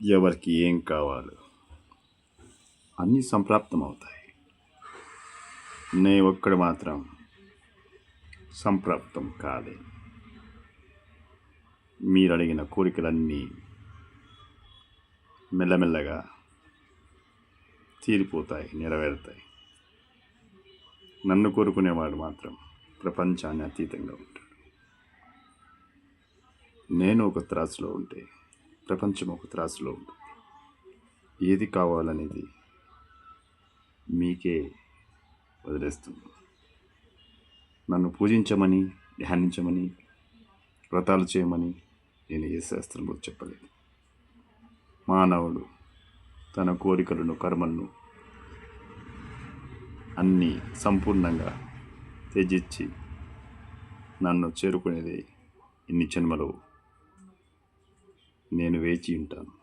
ఎవరికి ఏం కావాలో అన్నీ సంప్రాప్తమవుతాయి. నే ఒక్కడు మాత్రం సంప్రాప్తం కాలే. మీరు అడిగిన కోరికలన్నీ మెల్లమెల్లగా తీరిపోతాయి, నెరవేరుతాయి. నన్ను కోరుకునేవాడు మాత్రం ప్రపంచాన్ని అతీతంగా ఉంటాడు. నేను ఒక త్రాసులో ఉంటే ప్రపంచం ఒక త్రాసులో ఉంటుంది. ఏది కావాలనేది మీకే వదిలేస్తుంది. నన్ను పూజించమని, ధ్యానించమని, వ్రతాలు చేయమని నేను ఏ శాస్త్రంలో చెప్పలేదు. మానవుడు తన కోరికలను, కర్మలను అన్నీ సంపూర్ణంగా త్యజించి నన్ను చేరుకునేది ఇన్ని జన్మలో నేను వేచి ఉంటాను.